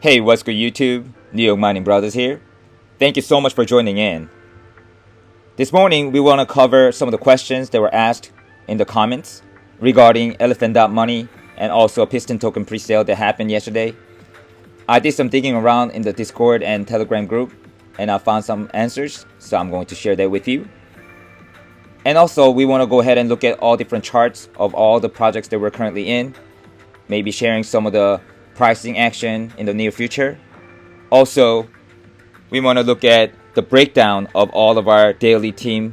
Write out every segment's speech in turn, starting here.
Hey, what's good YouTube? Neo Mining Brothers here. Thank you so much for joining in. This morning we want to cover some of the questions that were asked in the comments regarding ELEPHANT.MONEY and also a piston token pre-sale that happened yesterday. I did some digging around in the Discord and Telegram group and I found some answers, so I'm going to share that with you. And also we want to go ahead and look at all different charts of all the projects that we're currently in, maybe sharing some of the pricing action in the near future. Also, we want to look at the breakdown of all of our daily team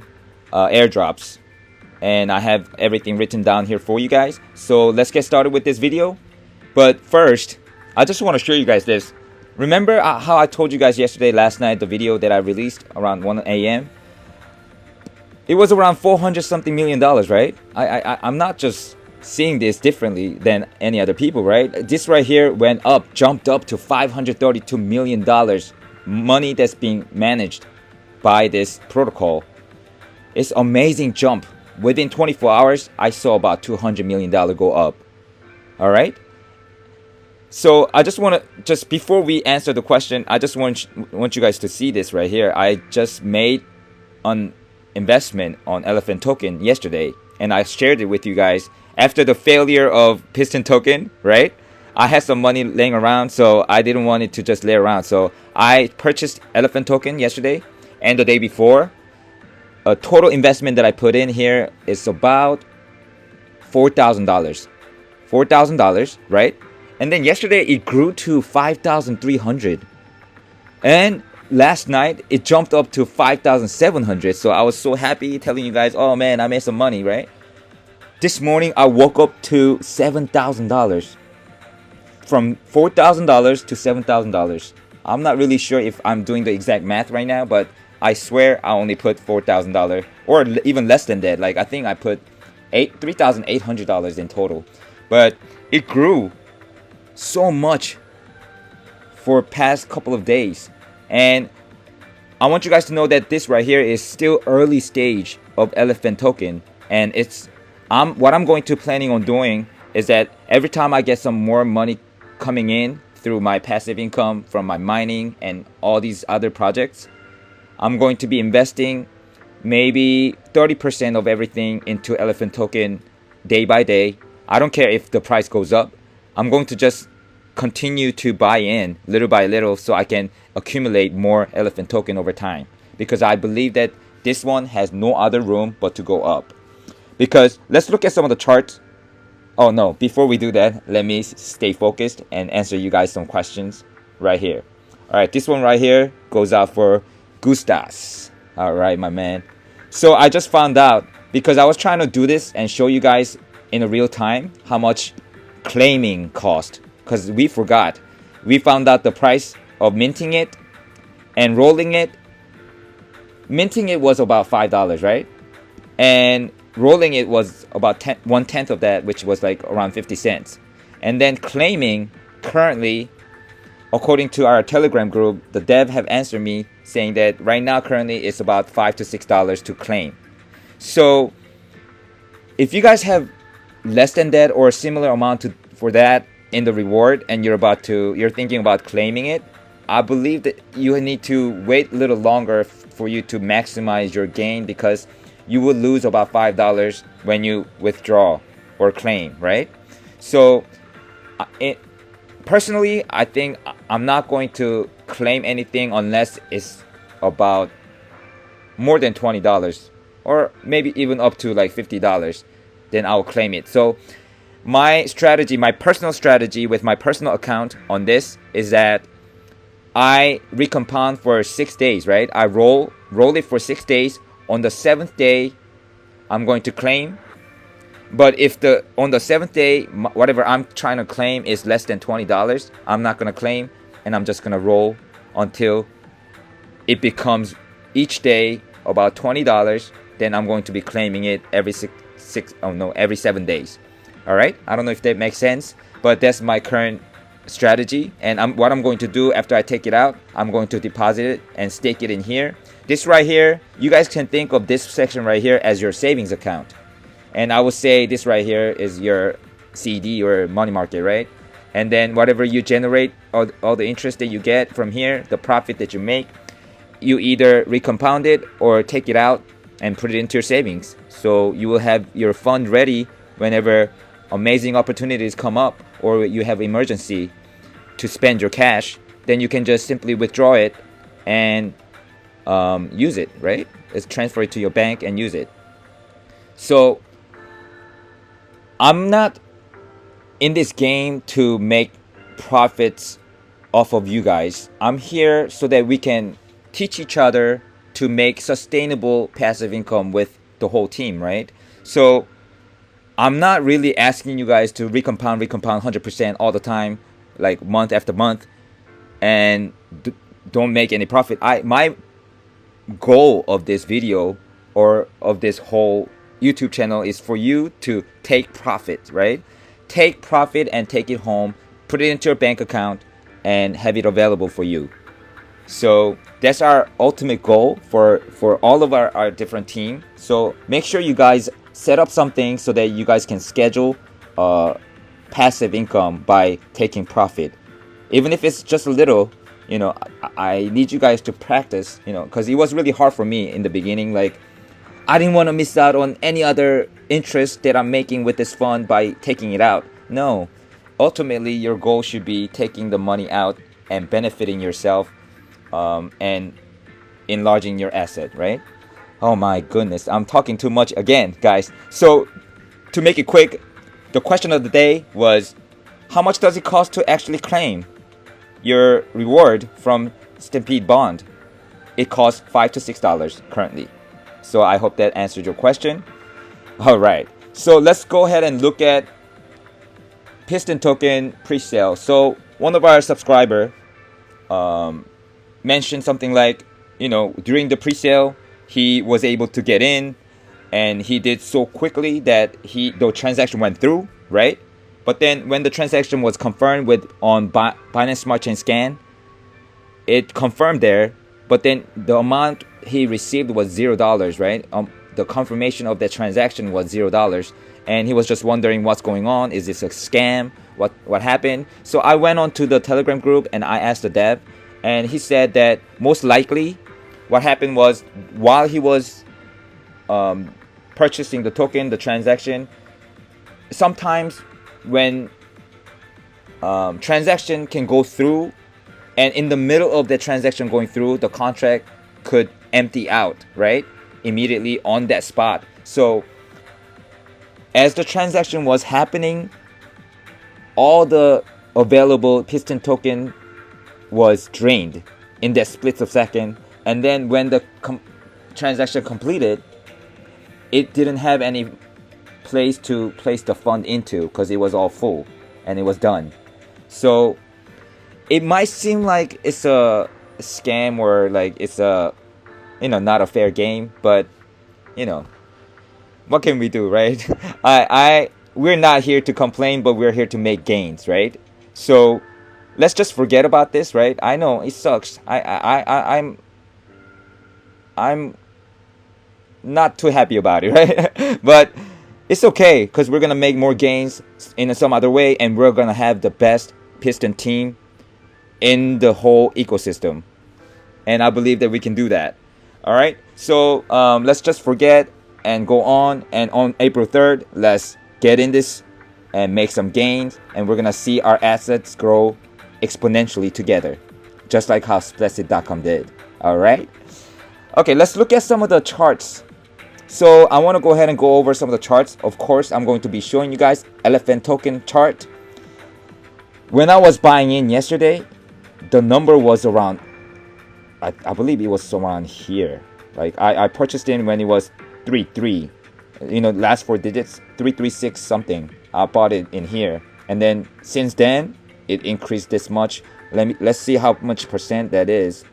airdrops, and I have everything written down here for you guys. So let's get started with this video. But first, I just want to show you guys this. Remember how I told you guys yesterday, last night, the video that I released around 1 a.m. It was around 400 something million dollars, right? I'm not just seeing this differently than any other people, right? This right here went up, jumped up to $532 million money that's being managed by this protocol. It's amazing jump. Within 24 hours, I saw about $200 million go up. All right. So I just want to, just before we answer the question, I just want you guys to see this right here. I just made an investment on Elephant token yesterday, and I shared it with you guys. After the failure of piston token, right? I had some money laying around, so I didn't want it to just lay around. So I purchased Elephant token yesterday and the day before. A total investment that I put in here is about $4,000. $4,000, right? And then yesterday it grew to 5,300. And last night it jumped up to 5,700. So I was so happy telling you guys, oh man, I made some money, right? This morning I woke up to $7,000. From $4,000 to $7,000. I'm not really sure if I'm doing the exact math right now, but I swear I only put $4,000 or even less than that. Like I think I put $3,800 in total. But it grew so much for past couple of days. And I want you guys to know that this right here is still early stage of Elephant token, and it's what I'm going to planning on doing is that every time I get some more money coming in through my passive income from my mining and all these other projects, I'm going to be investing maybe 30% of everything into Elephant token day by day. I don't care if the price goes up. I'm going to just continue to buy in little by little so I can accumulate more Elephant token over time, because I believe that this one has no other room but to go up. Because let's look at some of the charts. Oh no, before we do that, let me stay focused and answer you guys some questions right here. Alright, this one right here goes out for Gustas. Alright, my man. So I just found out, because I was trying to do this and show you guys in a real time how much claiming cost, because we forgot. We found out the price of minting it and rolling it. Minting it was about $5, right? And rolling it was about 1/10 of that, which was like around 50 cents. And then claiming, currently, according to our Telegram group, the dev have answered me saying that right now currently it's about $5 to $6 to claim. So if you guys have less than that or a similar amount for that in the reward, and you're thinking about claiming it, I believe that you need to wait a little longer for you to maximize your gain, because you will lose about $5 when you withdraw or claim, right? So personally, I think I'm not going to claim anything unless it's about more than $20 or maybe even up to like $50. Then I'll claim it. So my strategy, my personal strategy with my personal account on this is that I recompound for 6 days, right? I roll it for 6 days. On the 7th day, I'm going to claim. But if on the 7th day, whatever I'm trying to claim is less than $20, I'm not going to claim, and I'm just going to roll until it becomes each day about $20. Then I'm going to be claiming it every every 7 days. All right? I don't know if that makes sense, but that's my current strategy. And what I'm going to do after I take it out, I'm going to deposit it and stake it in here. This right here, you guys can think of this section right here as your savings account. And I would say this right here is your CD or money market, right? and then whatever you generate, all the interest that you get from here, the profit that you make, you either recompound it or take it out and put it into your savings. So you will have your fund ready whenever amazing opportunities come up or you have emergency to spend your cash. Then you can just simply withdraw it and use it, right? It's transfer it to your bank and use it. So I'm not in this game to make profits off of you guys. I'm here so that we can teach each other to make sustainable passive income with the whole team, right? So I'm not really asking you guys to recompound 100% all the time, like month after month, and don't make any profit. My goal of this video or of this whole YouTube channel is for you to take profit, right? Take profit and take it home, put it into your bank account, and have it available for you. So that's our ultimate goal for all of our different team. So make sure you guys set up something so that you guys can schedule passive income by taking profit. Even if it's just a little, you know, I need you guys to practice, you know, because it was really hard for me in the beginning. Like, I didn't want to miss out on any other interest that I'm making with this fund by taking it out. No, ultimately your goal should be taking the money out and benefiting yourself and enlarging your asset, right? Oh my goodness, I'm talking too much again, guys. So to make it quick, the question of the day was, how much does it cost to actually claim your reward from Stampede bond? It costs $5 to $6 currently. So I hope that answered your question. All right, so let's go ahead and look at Piston token pre-sale. So one of our subscriber mentioned something like, you know, during the pre-sale he was able to get in, and he did so quickly that the transaction went through, right? But then when the transaction was confirmed on Binance Smart Chain Scan, it confirmed there, but then the amount he received was $0, right? The confirmation of that transaction was $0, and he was just wondering what's going on. Is this a scam? What happened? So I went on to the Telegram group and I asked the dev, and he said that most likely what happened was, while he was purchasing the token, the transaction, sometimes when transaction can go through, and in the middle of the transaction going through, the contract could empty out, right? Immediately on that spot. So as the transaction was happening, all the available Piston token was drained in that split of second. And then when the transaction completed, it didn't have any place to place the fund into because it was all full and it was done. So it might seem like it's a scam or like it's a, you know, not a fair game, but you know, what can we do, right? We're not here to complain, but we're here to make gains, right? So let's just forget about this, right? I know it sucks. I'm not too happy about it, right? But it's okay because we're gonna make more gains in some other way, and we're gonna have the best Piston team in the whole ecosystem, and I believe that we can do that. All right, so let's just forget and go on, and on April 3rd, let's get in this and make some gains, and we're gonna see our assets grow exponentially together, just like how SPLASSIVE.com did. All right, okay, let's look at some of the charts. So I want to go ahead and go over some of the charts. Of course, I'm going to be showing you guys Elephant token chart. When I was buying in yesterday, the number was around, I believe it was around here. Like I purchased in when it was 33, you know, last 4 digits, 336 something. I bought it in here, and then since then it increased this much. Let's see how much percent that is.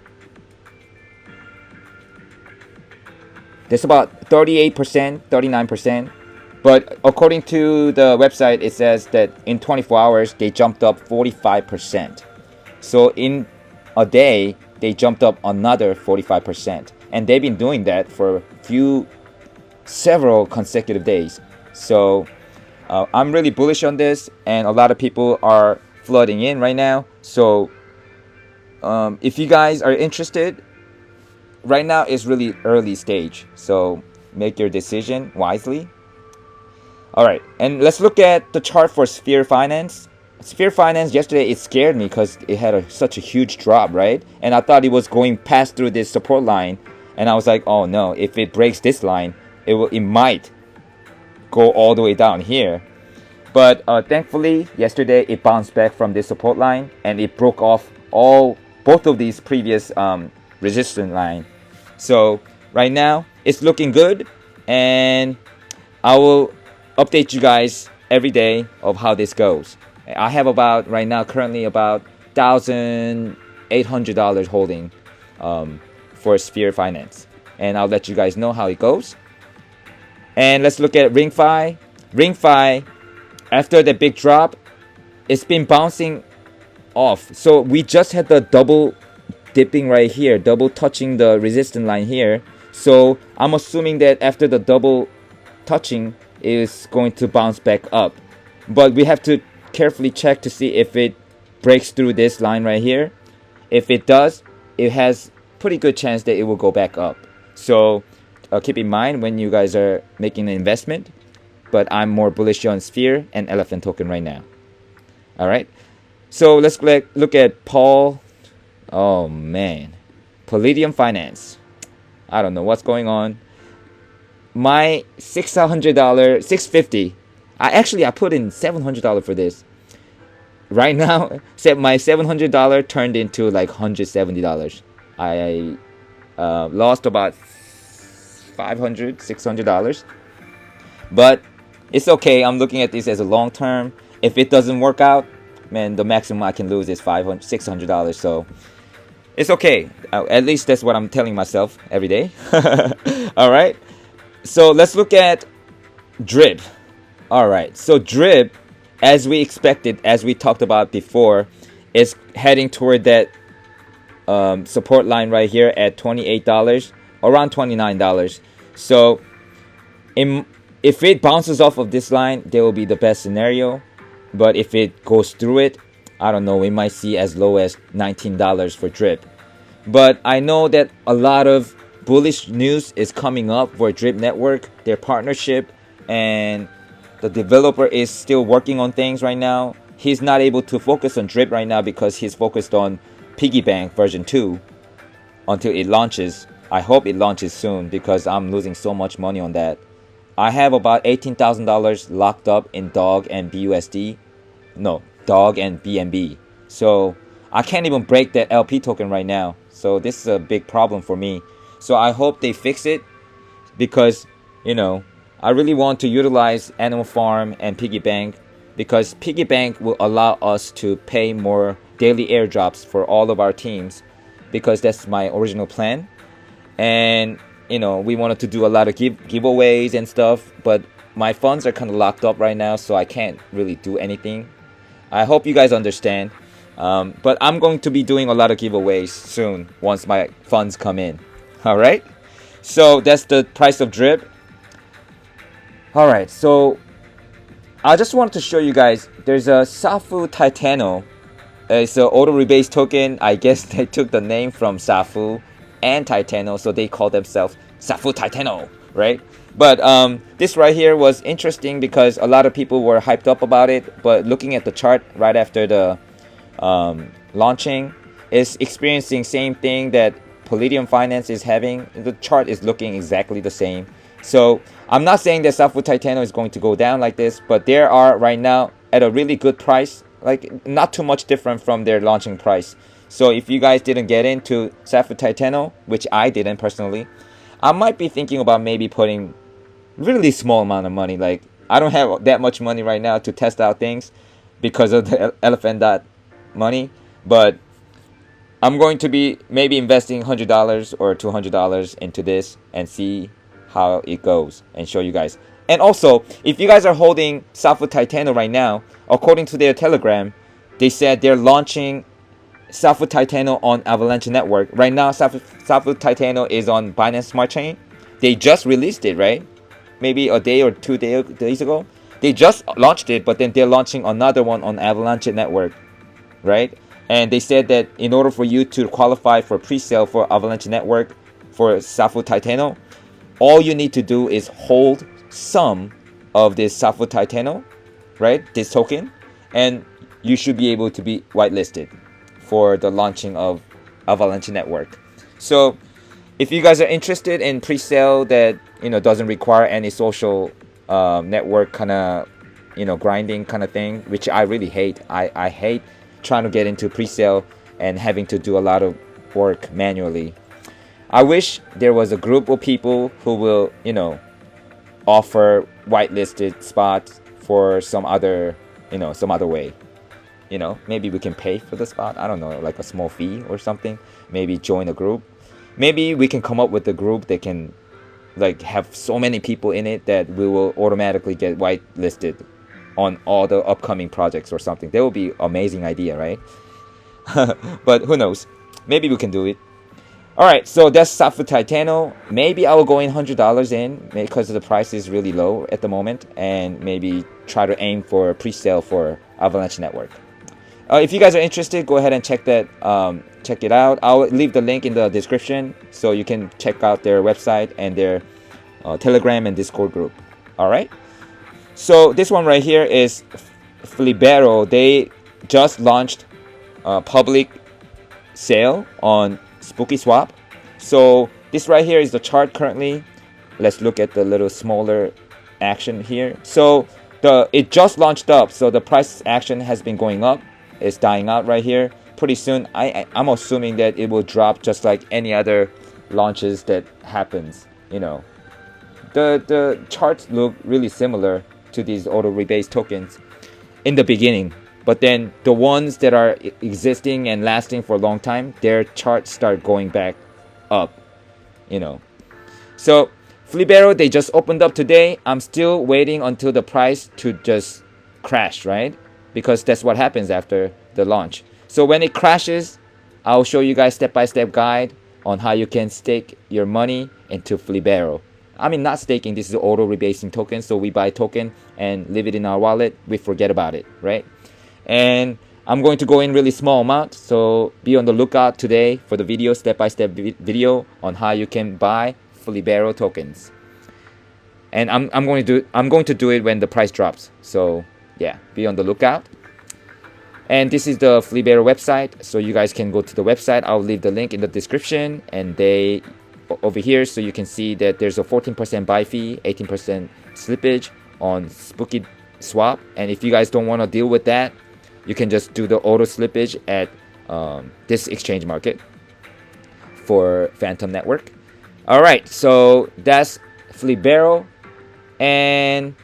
That's about 38%, 39%. But according to the website, it says that in 24 hours, they jumped up 45%. So in a day, they jumped up another 45%. And they've been doing that for several consecutive days. So I'm really bullish on this. And a lot of people are flooding in right now. So if you guys are interested, right now it's really early stage, so make your decision wisely. All right, and let's look at the chart for Sphere Finance. Sphere Finance yesterday, it scared me because it had such a huge drop, right? And I thought it was going past through this support line, and I was like, oh no, if it breaks this line, it might go all the way down here. But thankfully yesterday it bounced back from this support line, and it broke off both of these previous resistance line. So right now it's looking good, and I will update you guys every day of how this goes. I have about right now currently about $1,800 holding for Sphere Finance, and I'll let you guys know how it goes. And let's look at RingFi. RingFi, after the big drop, it's been bouncing off. So we just had the double dipping right here, double touching the resistance line here. So I'm assuming that after the double touching, is going to bounce back up. But we have to carefully check to see if it breaks through this line right here. If it does, it has pretty good chance that it will go back up. So keep in mind when you guys are making an investment. But I'm more bullish on Sphere and Elephant token right now. Alright, so let's look at Paul. Oh man, Palladium Finance. I don't know what's going on. My $600, $650. I put in $700 for this. Right now, my $700 turned into like $170. I lost about $500, $600. But it's okay. I'm looking at this as a long term. If it doesn't work out, man, the maximum I can lose is $500, $600. So it's okay. At least that's what I'm telling myself every day. All right. So let's look at DRIP. All right. So DRIP, as we expected, as we talked about before, is heading toward that support line right here at $28, around $29. So if it bounces off of this line, that will be the best scenario. But if it goes through it, I don't know, we might see as low as $19 for DRIP. But I know that a lot of bullish news is coming up for DRIP Network, their partnership, and the developer is still working on things right now. He's not able to focus on DRIP right now because he's focused on Piggy Bank version 2 until it launches. I hope it launches soon because I'm losing so much money on that. I have about $18,000 locked up in DOG and BUSD. No, DOG and BNB. So I can't even break that LP token right now. So this is a big problem for me. So I hope they fix it because, you know, I really want to utilize Animal Farm and Piggy Bank because Piggy Bank will allow us to pay more daily airdrops for all of our teams because that's my original plan. And, you know, we wanted to do a lot of giveaways and stuff, but my funds are kind of locked up right now, so I can't really do anything. I hope you guys understand. But I'm going to be doing a lot of giveaways soon once my funds come in. Alright? So that's the price of DRIP. Alright, so I just wanted to show you guys. There's a Safu Titano. It's an auto rebase token. I guess they took the name from Safu and Titano, so they call themselves Safu Titano, right? But this right here was interesting because a lot of people were hyped up about it. But looking at the chart right after the launching, is experiencing same thing that Palladium Finance is having. The chart is looking exactly the same. So I'm not saying that Safu Titano is going to go down like this, but they are right now at a really good price, like not too much different from their launching price. So if you guys didn't get into Safu Titano, which I didn't personally, I might be thinking about maybe putting really small amount of money. Like I don't have that much money right now to test out things because of the ELEPHANT.MONEY, but I'm going to be maybe investing $100 or $200 into this and see how it goes and show you guys. And also, if you guys are holding Safu Titano right now, according to their Telegram, they said they're launching Safu Titano on Avalanche Network. Right now, Safu Titano is on Binance Smart Chain. They just released it, right? Maybe a day or 2 days ago. They just launched it, but then they're launching another one on Avalanche Network. right? And they said that in order for you to qualify for pre-sale for Avalanche Network for Safu Titano, all you need to do is hold some of this Safu Titano, right? This token, and you should be able to be whitelisted for the launching of Avalanche Network. So if you guys are interested in pre-sale that doesn't require any social network kind of grinding kind of thing, which I really hate. I hate trying to get into pre-sale and having to do a lot of work manually. I wish there was a group of people who will offer whitelisted spots for some other way. Maybe we can pay for the spot. I don't know, like a small fee or something. Maybe join a group. Maybe we can come up with a group that can like have so many people in it that we will automatically get whitelisted on all the upcoming projects or something. That would be amazing idea, right? But who knows? Maybe we can do it. Alright, so that's Safu Titano. Maybe I will go in $100 in because the price is really low at the moment, and maybe try to aim for a pre-sale for Avalanche Network. If you guys are interested, go ahead and check it out. I'll leave the link in the description so you can check out their website and their Telegram and Discord group. Alright, so this one right here is Flibero. They just launched a public sale on Spooky Swap. So this right here is the chart currently. Let's look at the little smaller action here. So it just launched up, so the price action has been going up. It's dying out right here. Pretty soon I'm assuming that it will drop just like any other launches that happens. The charts look really similar to these auto rebase tokens in the beginning, but then the ones that are existing and lasting for a long time, their charts start going back up. So Flibero, they just opened up today. I'm still waiting until the price to just crash, right? Because that's what happens after the launch. So when it crashes, I'll show you guys step-by-step guide on how you can stake your money into Flibero. I mean, not staking, this is auto rebasing token. So we buy token and leave it in our wallet. We forget about it, right? And I'm going to go in really small amount. So be on the lookout today for the video, step-by-step video on how you can buy Flibero tokens. And I'm going to do it when the price drops. So yeah, be on the lookout. And this is the Flibero website, so you guys can go to the website. I'll leave the link in the description, and they over here, so you can see that there's a 14% buy fee, 18% slippage on Spooky Swap. And if you guys don't want to deal with that, you can just do the auto slippage at this exchange market for Phantom Network. All right, so that's Flibero. And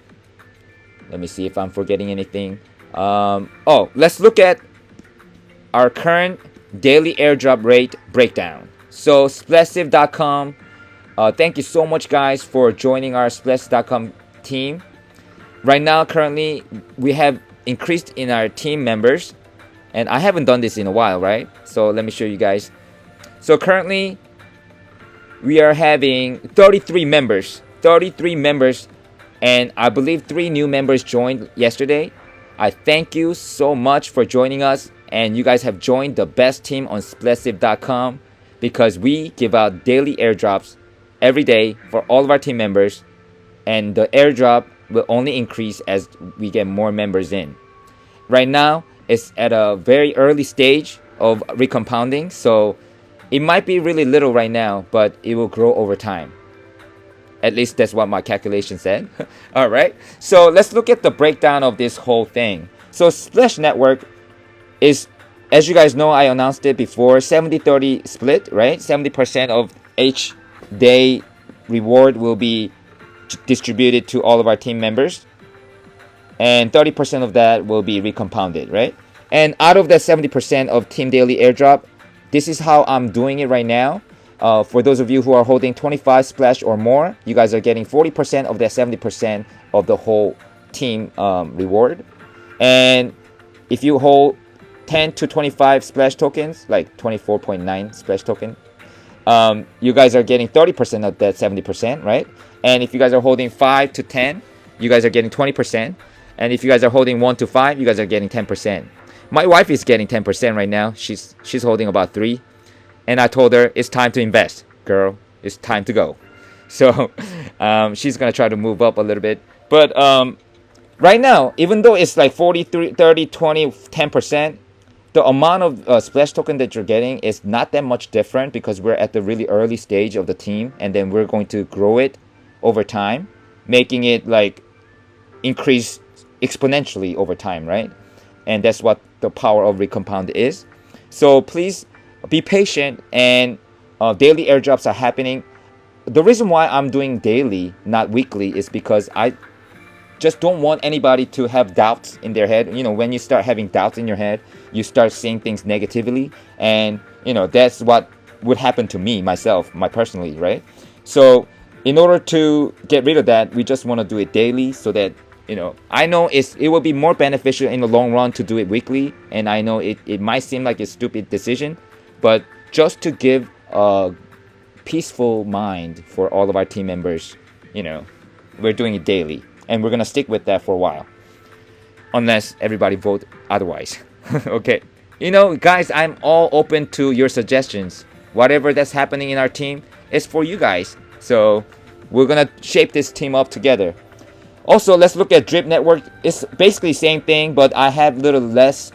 let me see if I'm forgetting anything. Let's look at our current daily airdrop rate breakdown. So SPLASSIVE.com, thank you so much guys for joining our SPLASSIVE.com team. Right now, currently, we have increased in our team members, and I haven't done this in a while, right? So let me show you guys. So currently, we are having 33 members, and I believe 3 new members joined yesterday. I thank you so much for joining us, and you guys have joined the best team on SPLASSIVE.com because we give out daily airdrops every day for all of our team members, and the airdrop will only increase as we get more members in. Right now, it's at a very early stage of recompounding, so it might be really little right now, but it will grow over time. At least that's what my calculation said. All right, so let's look at the breakdown of this whole thing. So Splash Network is, as you guys know, I announced it before, 70-30 split, right? 70% of each day reward will be distributed to all of our team members, and 30% of that will be recompounded, right? And out of that 70% of team daily airdrop, this is how I'm doing it right now. For those of you who are holding 25 splash or more, you guys are getting 40% of that 70% of the whole team reward. And if you hold 10 to 25 splash tokens, like 24.9 splash token, you guys are getting 30% of that 70%, right? And if you guys are holding 5 to 10, you guys are getting 20%. And if you guys are holding 1 to 5, you guys are getting 10%. My wife is getting 10% right now. She's holding about 3, and I told her it's time to invest, girl. It's time to go. So she's gonna try to move up a little bit. But right now, even though it's like 43, 30, 20, 10%, the amount of splash token that you're getting is not that much different because we're at the really early stage of the team, and then we're going to grow it over time, making it like increase exponentially over time, right? And that's what the power of Recompound is. So please be patient, and daily airdrops are happening. The reason why I'm doing daily, not weekly, is because I just don't want anybody to have doubts in their head. You know, when you start having doubts in your head, you start seeing things negatively, and you know that's what would happen to me myself, personally, right? So in order to get rid of that, we just want to do it daily, so that, you know, I know it will be more beneficial in the long run to do it weekly, and I know it might seem like a stupid decision, but just to give a peaceful mind for all of our team members, you know, we're doing it daily. And we're gonna stick with that for a while, unless everybody vote otherwise. Okay, you know, guys, I'm all open to your suggestions. Whatever that's happening in our team is for you guys. So we're gonna shape this team up together. Also, let's look at Drip Network. It's basically same thing, but I have a little less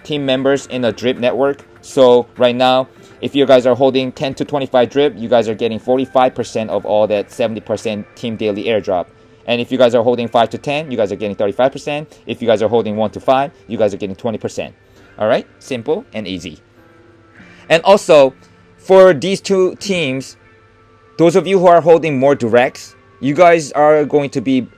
team members in a Drip Network. So right now, if you guys are holding 10 to 25 Drip, you guys are getting 45% of all that 70% team daily airdrop. And if you guys are holding 5 to 10, you guys are getting 35%. If you guys are holding 1 to 5, you guys are getting 20%. All right? Simple and easy. And also, for these two teams, those of you who are holding more directs, you guys are going to be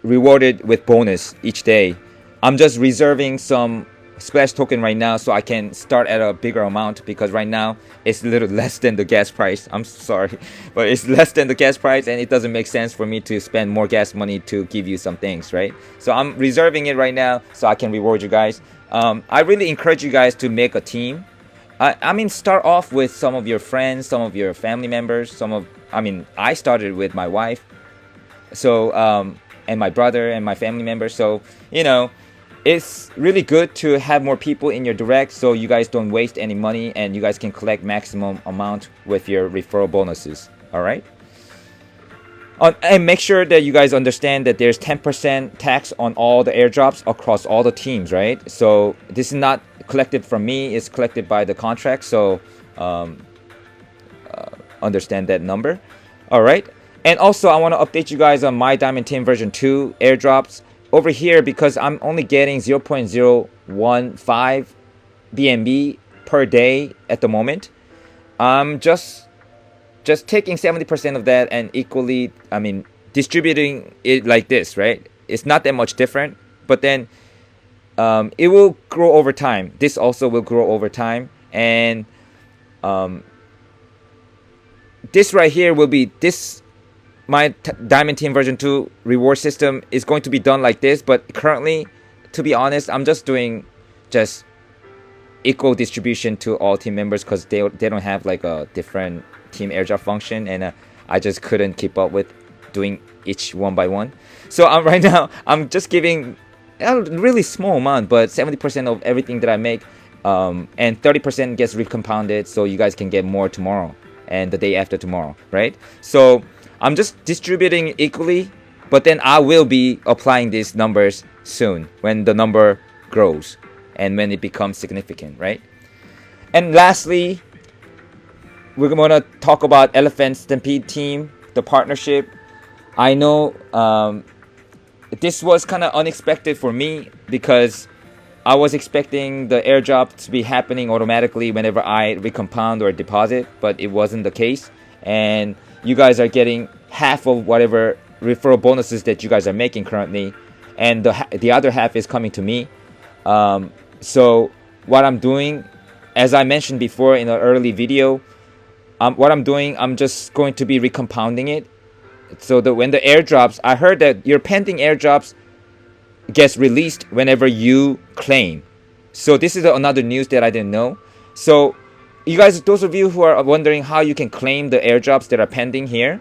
rewarded with bonus each day. I'm just reserving some splash token right now so I can start at a bigger amount, because right now it's a little less than the gas price. I'm sorry, but it's less than the gas price, and it doesn't make sense for me to spend more gas money to give you some things, right? So I'm reserving it right now so I can reward you guys. I really encourage you guys to make a team. I mean, start off with some of your friends, some of your family members, I started with my wife, so and my brother and my family members. So, you know, it's really good to have more people in your direct, so you guys don't waste any money and you guys can collect maximum amount with your referral bonuses. All right. And make sure that you guys understand that there's 10% tax on all the airdrops across all the teams, right? So this is not collected from me, it's collected by the contract. So understand that number. All right. And also, I want to update you guys on MYDIAMONDTEAM version 2 airdrops. Over here, because I'm only getting 0.015 BNB per day at the moment, I'm just taking 70% of that and equally, distributing it like this, right? It's not that much different, but then it will grow over time. This also will grow over time, and this right here will be this. My MYDIAMONDTEAM version 2 reward system is going to be done like this, but currently, to be honest, I'm just doing equal distribution to all team members, because they don't have like a different team airdrop function, and I just couldn't keep up with doing each one by one. So right now, I'm just giving a really small amount, but 70% of everything that I make, and 30% gets recompounded, so you guys can get more tomorrow and the day after tomorrow, right? So I'm just distributing equally, but then I will be applying these numbers soon when the number grows and when it becomes significant, right? And lastly, we're going to talk about Elephant Stampede team, the partnership. I know this was kind of unexpected for me, because I was expecting the airdrop to be happening automatically whenever I recompound or deposit, but it wasn't the case. And you guys are getting half of whatever referral bonuses that you guys are making currently, and the other half is coming to me. So what I'm doing, as I mentioned before in an early video, what I'm doing, I'm just going to be recompounding it, so that when the airdrops, I heard that your pending airdrops gets released whenever you claim. So this is another news that I didn't know. So you guys, those of you who are wondering how you can claim the airdrops that are pending here,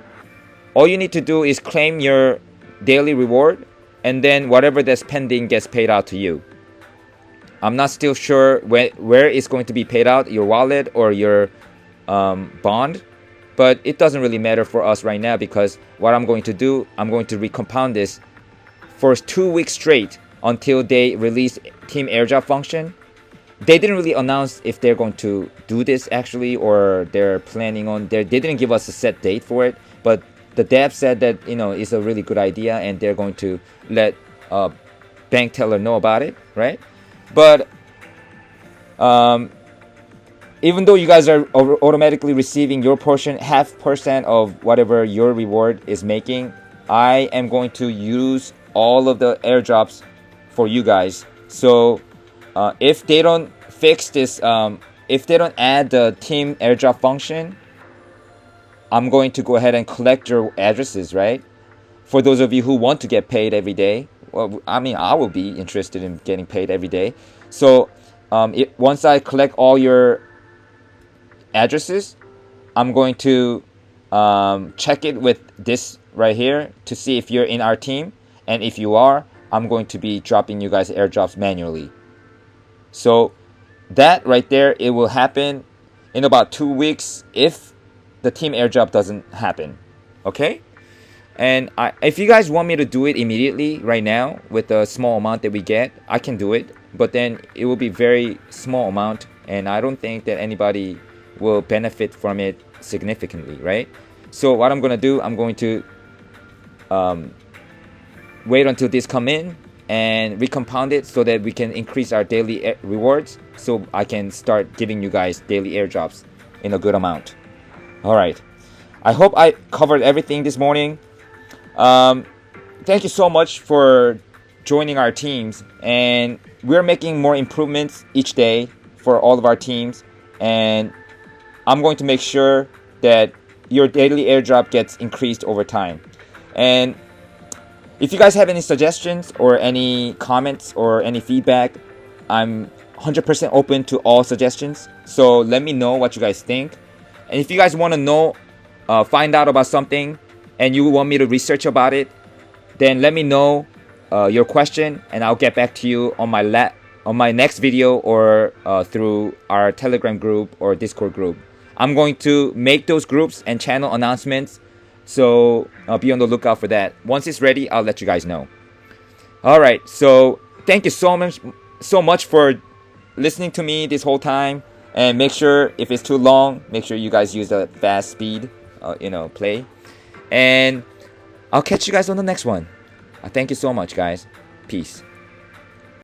all you need to do is claim your daily reward, and then whatever that's pending gets paid out to you. I'm not still sure where it's going to be paid out, your wallet or your bond. But it doesn't really matter for us right now, because what I'm going to do, I'm going to recompound this for 2 weeks straight until they release team airdrop function. They didn't really announce if they're going to do this actually, or they're planning on. They didn't give us a set date for it, but the dev said that it's a really good idea, and they're going to let bank teller know about it, right? But even though you guys are automatically receiving your portion, 0.5% of whatever your reward is making, I am going to use all of the airdrops for you guys. So if they don't fix this, if they don't add the team airdrop function, I'm going to go ahead and collect your addresses, right? For those of you who want to get paid every day. Well, I mean, I will be interested in getting paid every day. So once I collect all your addresses, I'm going to check it with this right here to see if you're in our team. And if you are, I'm going to be dropping you guys airdrops manually. So that right there, it will happen in about 2 weeks if the team airdrop doesn't happen. Okay? And if you guys want me to do it immediately right now with the small amount that we get, I can do it. But then it will be very small amount, and I don't think that anybody will benefit from it significantly, right? So what I'm going to do, I'm going to wait until this come in and recompound it so that we can increase our daily rewards, so I can start giving you guys daily airdrops in a good amount. All right. I hope I covered everything this morning. Thank you so much for joining our teams, and we're making more improvements each day for all of our teams, and I'm going to make sure that your daily airdrop gets increased over time. And if you guys have any suggestions or any comments or any feedback, I'm 100% open to all suggestions. So let me know what you guys think. And if you guys want to know, find out about something, and you want me to research about it, then let me know your question, and I'll get back to you on my next video, or through our Telegram group or Discord group. I'm going to make those groups and channel announcements, so be on the lookout for that. Once it's ready, I'll let you guys know. All right, so thank you so much for listening to me this whole time, and make sure if it's too long, make sure you guys use the fast speed, play. And I'll catch you guys on the next one. Thank you so much, guys. Peace.